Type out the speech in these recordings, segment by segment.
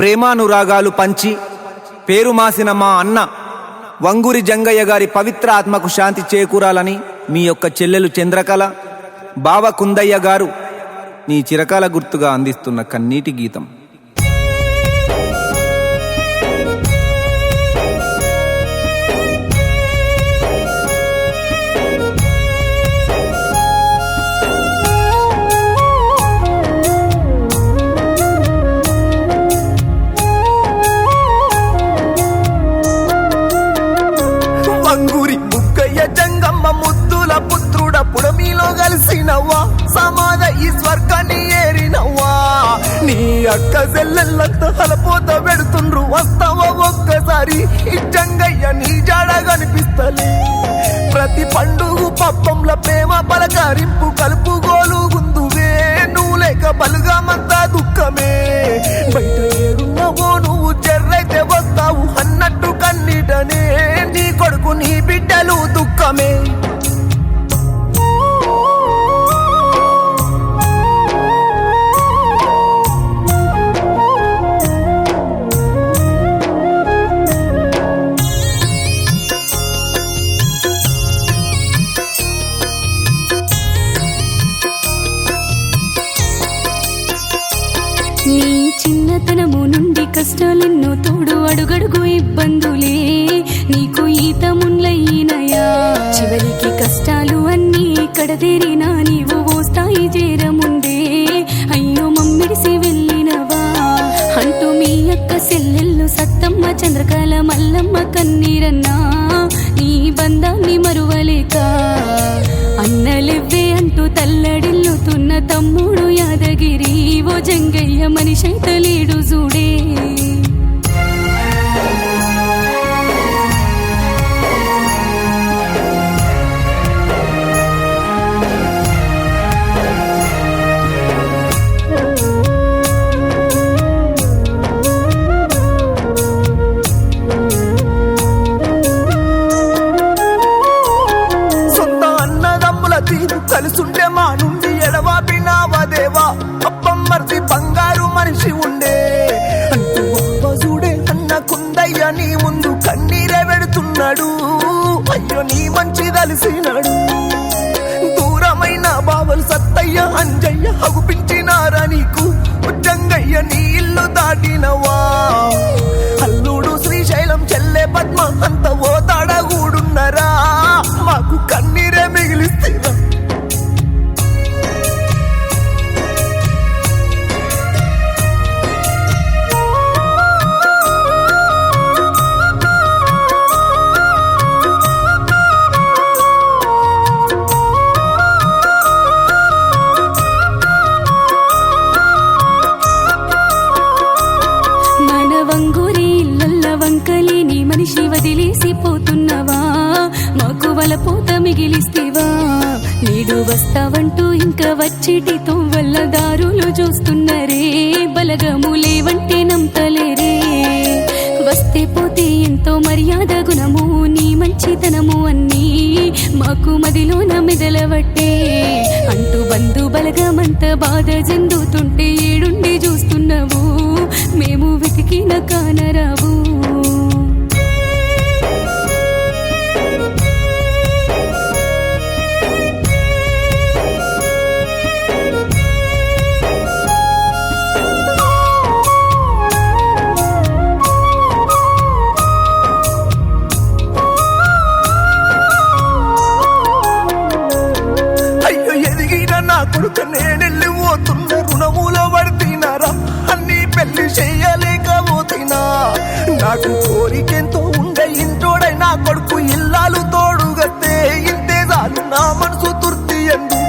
ప్రేమానురాగాలు పంచి పేరు మాసిన మా అన్న వంగూరి జంగయ్య గారి పవిత్ర ఆత్మకు శాంతి చేకూరాలని మీ యొక్క చెల్లెలు చంద్రకళ బావ కుందయ్య గారు నీ చిరకాల గుర్తుగా అందిస్తున్న కన్నీటి గీతం. వంగూరి బుక్కయ్య జంగమ్మ ముద్దుల పుత్రుడ పుడమిలో కలిసినవ్వా, సమాధ ఈ స్వర్గాన్ని ఏరినవ్వా. నీ అక్క చెల్లెళ్ళంతా హలపోత పెడుతుండ్రు, వస్తావా ఒక్కసారి ఈ జంగయ్య నీ జాడ కనిపిస్తలే. ప్రతి పండుగ పప్పంల ప్రేమ పలకరింపు కలుపుగోలు గుందువే, నువ్వు లేక బలుగామంతా దుఃఖమే. బయట ఏడున్నావో నువ్వు జర్రైతే వస్తావు అన్నట్టు కన్నీటనే, నీ కొడుకు నీ బిడ్డలు దుఃఖమే. నీ చిన్నతనము నుండి కష్టాలెన్నో తోడు, అడుగడుగు ఇబ్బందులే నీకు ఈతముండ్లయ్యినయా. చివరికి కష్టాలు అన్నీ కడతేరినా నీవు ఓ స్థాయి చేరముందే అయ్యో మమ్మిడిసి వెళ్ళినవా అంటూ మీ అక్క సెల్లెళ్ళు సత్తమ్మ చంద్రకళ మల్లమ్మ కన్నీరన్నా నీ బంధాన్ని మరువలేక. అన్నలెవ్వే అంటూ తల్లడిల్లుతున్న తమ్ముడు యాదగిరి ఓ జంగయ్య మనిషైతే లేడు చూడే. కలుసుండే మా నుండి ఎడవాపినావా దేవా, అప్పమ్మర్ది బంగారు మనిషి ఉండే అంటూ చూడే అన్న కుందయ్య నీ ముందు కన్నీరే పెడుతున్నాడు. అయ్యో నీ మంచి తలిసినాడు. దూరమైన బావలు సత్తయ్య అంజయ్య అగుపించినారా నీకు, జంగయ్య నీ ఇల్లు దాటినవా. అల్లుడు శ్రీశైలం చెల్లె పద్మ అంత ఓ తాడగూడున్నరా, మాకు కన్నీరే మిగిలిస్తేరా. వంకలేని మనిషి వదిలేసిపోతున్నవా, మాకు వలపోత మిగిలిస్తేవా. నీడు వస్తావంటూ ఇంకా వచ్చేటితో వల్ల దారులు చూస్తున్నరే, బలగములేవంటే నమ్తలేరే. వస్తే పోతే ఎంతో మర్యాద గుణము నీ మంచితనము అన్నీ మాకు మదిలోన మెదలవట్టే అంటూ బంధు బలగమంత బాధ చెందుతుంటే ఏడుండి చూస్తున్నావు, మేము వెతికిన కానరావు. కొడుక నేనెళ్ళి పోతున్న రుణములో పడితేనారా, అన్ని పెళ్లి చెయ్యలేకపోతున్నా. నాకు కోరికెంతో ఉండే ఇంటోడై నా కొడుకు ఇల్లాలు తోడుగతే, ఇంతే చాలు నా మనసు తృప్తి ఎందు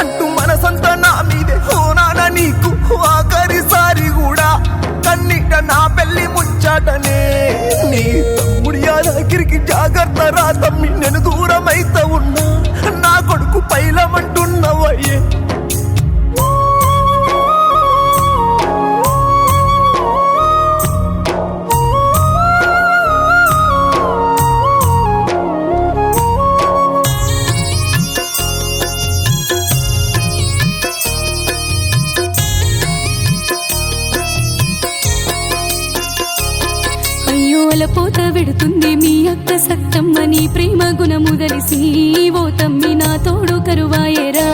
అంటూ మనసంతా నా మీదే హోనాన నీకు ఆఖరిసారి కూడా కన్నీట నా పెళ్లి ముచ్చాటనే. నీ తమ్ముడి యాదగిరికి జాగ్రత్త రా తమ్మి, నేను దూరమైతే ఉన్నా నా కొడుకు పైలమంటున్నవయ్యే. పోత వెడుతుంది మీ అక్క సత్తమ్మ నీ ప్రేమ గుణము తెలిసి ఓ తమ్మి నా తోడు కరువాయరా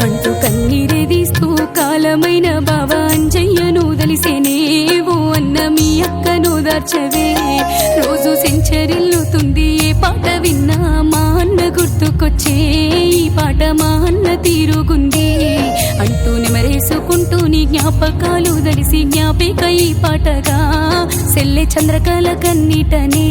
అంటూ కన్నీరే తీస్తూ కాలమైన బావ అంజయ్యను తెలిసేనే ఓ అన్న మీ అక్కను దార్చవే రోజు సెంచరిల్లుతుంది ఏ పాట విన్నా మా అన్న గుర్తుకొచ్చే ఈ పాట మా అన్న తీరుగుంది అంటూ నిమరేసుకుంటూ నీ జ్ఞాపకాలు దడిసి జ్ఞాపిక ఈ పాటగా సెల్లె చంద్రకళ కన్నీటనే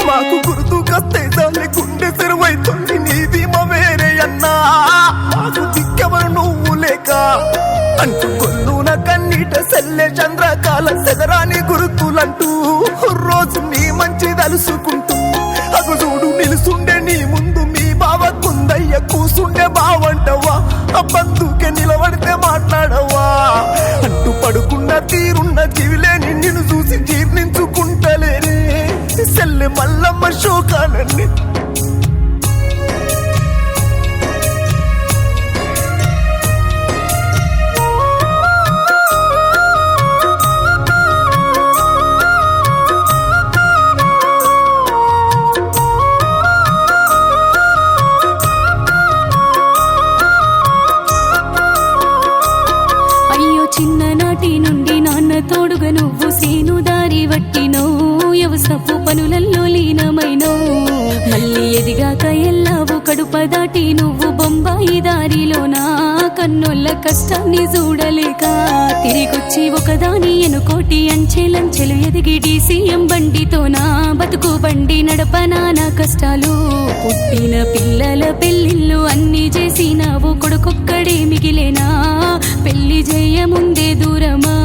మాకు గుర్తుకొస్తే దాన్ని గుండె తెరువైతుంది నీది మా వేరే అన్నా మాకు దిక్కెవరు నువ్వు లేక అంటూ కొల్లున కన్నీట సెల్లె చంద్రకాల సెదరాని గుర్తులంటూ రోజు నీ మంచి తలుసుకుంటూ అగు చూడు నిలుసుండే నీ ముందు మీ బావ కుందయ్య కూసుండే బావంటవా బంధుకే నిలబడితే మాట్లాడవా అంటూ పడుకున్న తీరున్న జీవిలేని నిన్ను చూసి జీర్ణించుకుంటలేనే సెల్లె మల్లమ్మ శోకాలన్నీ చిన్ననాటి నుండి నాన్న తోడుగా నువ్వు సేను దారి వట్టినో వ్యవసపు పనులల్లో లీనమైనో మళ్ళీ ఎదిగాక ఎల్లావు కడుప దాటి నువ్వు బొంబాయి దారిలో నా కన్నోళ్ళ కష్టాన్ని చూడలేక తిరిగొచ్చి ఒకదాని ఎనుకోటి అంచెలంచెలు ఎదిగి DCM బండితో నా బతుకు బండి నడపనా నా కష్టాలు పుట్టిన పిల్లల పెళ్ళిళ్ళు అన్ని చేసినావు కొడుకొక్కడే మిగిలేనా పెళ్లి చేయముందే దూరమా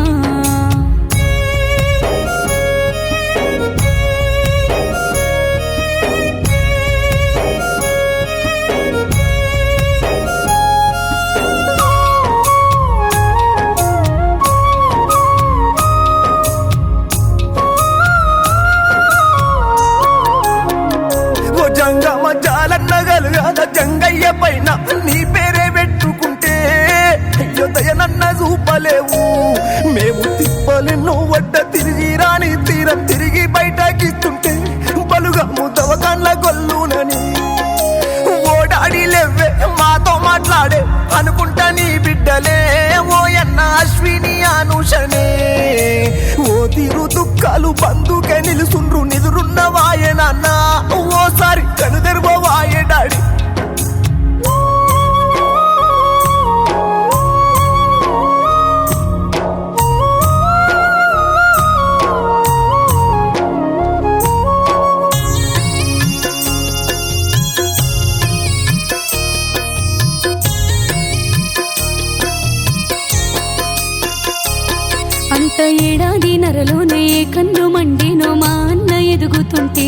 జంగమ జాలన్నగలు కదా జంగయ్య పైన నీ పేరే పెట్టుకుంటే అయ్యో దయనన్న చూపలేవు మేము తిప్పలెన్నో వడ్డ తిరిగి రాని తీరం తిరిగి బయటకిస్తుంటే బలుగా ముద్దవకాన్ల గొల్లునని ఓడాడి లేవే మాతో మాట్లాడే అనుకుంటా నీ బిడ్డలే ఓయన్న అశ్విని అనుషనే ఓ తీరు దుఃఖాలు బంధుకే నిలుసుండ్రు నిదురున్న వాయనన్న ఓసారి కనుదెరువ వాయడాడి అంత ఏడాది నరలోనే కన్ను మండినో మా అన్న ఎదుగుతుంటే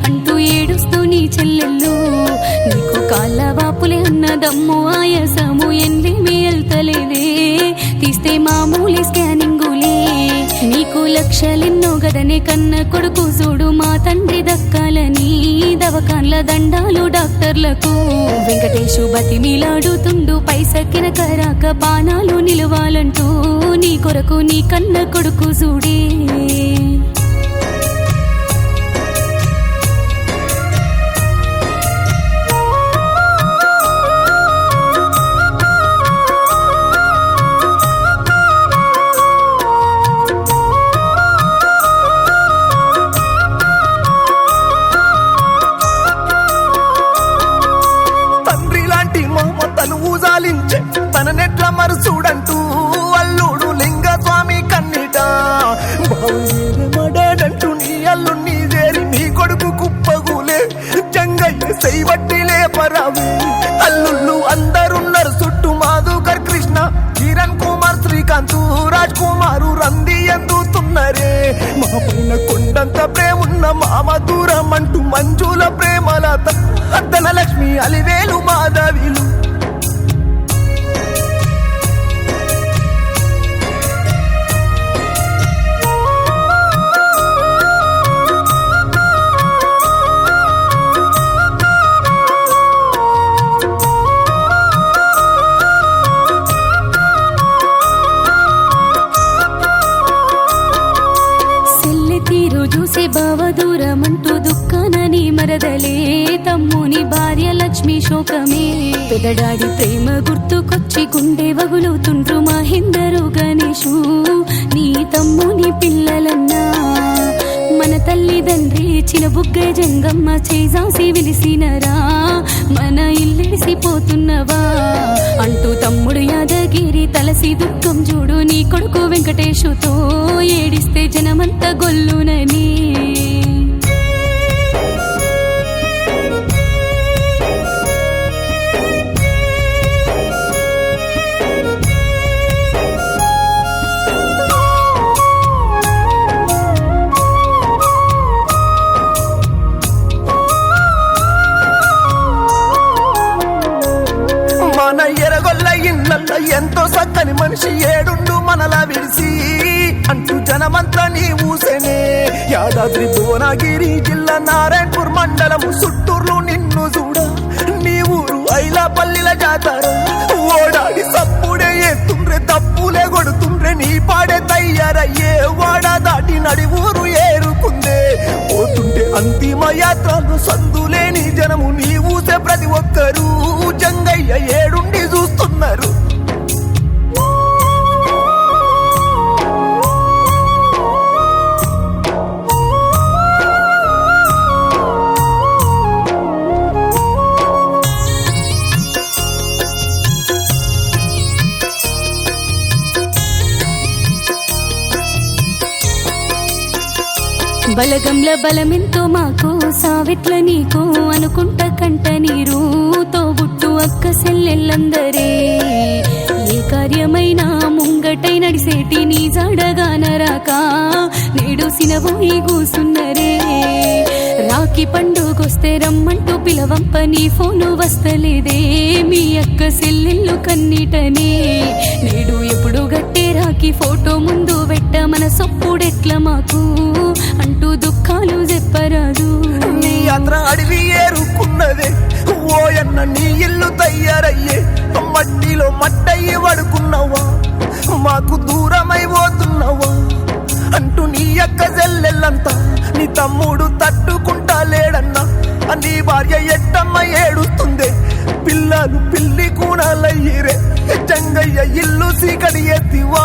అంటూ ఏడుస్తూ నీ చెల్లెళ్ళు నీకు కాళ్ళ వాపులే అన్న దమ్ము ఆయాసము ఎన్నేమి వెళ్తలేదే తీస్తే మామూలు స్కానింగులే నీకు లక్షలెన్నో గదనే కన్న కొడుకు చూడు మా తండ్రి దక్కాలని దవకాన్ల దండాలు డాక్టర్లకు వెంకటేశు బతిమిలాడుతుండు పైసక్కిన కరాక పానాలు నిలవాలంటూ నీ కొరకు నీ కన్న కొడుకు చూడే తన నెట్ల మరుసూడంటూ అల్లుడు లింగస్వామి కన్నిట మడాడంటూ నీ అల్లు నీ చేరి నీ కొడుకు కుప్పగులే జంగయ్య సైవట్టిలే పరావి అల్లుళ్ళు అందరున్నారు చుట్టూ మాధుకర్ కృష్ణ కిరణ్ కుమార్ శ్రీకాంత్ రాజ్ కుమారు రంది ఎందుతున్నారే మా పైన కొండంత ప్రేమున్న మామ దూరం అంటూ మంజుల ప్రేమలత ధనలక్ష్మి అలివేలు మాధవిలు కదలే తమ్ముని భార్య లక్ష్మి శోకమే పెదడాడి ప్రేమ గుర్తుకొచ్చి గుండె వగులుతుండ్రు మహేందరు గణేషు నీ తమ్ముని పిల్లలన్నా మన తల్లిదండ్రి చినబుగ్గ జంగమ్మ చేజాసి విలిసినరా మన ఇల్లిడిసిపోతున్నవా అంటూ తమ్ముడు యాదగిరి తలసి దుఃఖం చూడు నీ కొడుకు వెంకటేశుతో ఏడిస్తే జనమంతా గొల్లునని మన ఎరగొల్ల ఇళ్ళల్ల ఎంతో సక్కని మనిషి ఏడుండు మనలా విడిసి అంటూ జనమంతా నీ ఊసెనే యాదాద్రి భువనగిరి జిల్లా నారాయణపూర్ మండలము సుట్టూర్లు నిన్ను చూడ నీ ఊరు ఐలాపల్లిల జాతర ఓడాడి సప్పుడే ఎత్తుండ్రే తప్పులే కొడుతుండ్రే నీ పాడే తయ్యారయ్యే వాడ దాటి నడి ఊరు ఏరుకుందే పోతుంటే అంతిమ యాత్రలు సందులేని జనము నీ ఊసే ప్రతి ఒక్కరూ జంగయ్య ఏడుండి చూస్తున్నారు బలగంల బలమెంతో మాకు సావిట్ల నీకు అనుకుంట కంట నీరు తోబుట్టు అక్క సెల్లెల్లందరే ఏ కార్యమైనా ముంగటై నడిసేటి నీ జాడగానరాక నేడు సినబోయి కూసున్నరే రాఖీ పండుగొస్తే రమ్మంటూ పిలవంప నీ ఫోను వస్తలేదే మీ అక్క సెల్లెళ్ళు కన్నీటనే నేడు ఎప్పుడు గట్టే రాఖీ ఫోటో ముందు పెట్ట మన సొప్పుడెట్ల మాకు అంటూ దుఃఖాలు చెప్పరాదు నీ యాత్ర అడవి ఏరుకున్నదే ఓయన్న నీ ఇల్లు తయారయ్యే మట్టిలో మట్టయ్యి పడుకున్నావా మాకు దూరమై పోతున్నావా అంటూ నీ అక్క చెల్లెళ్ళంతా నీ తమ్ముడు తట్టుకుంటా లేడన్నా నీ భార్య ఎట్టమ్మ ఏడుస్తుందే పిల్లలు పిల్లి కూనాలయ్యిరే జంగయ్య ఇల్లు సీకడి ఎత్తివా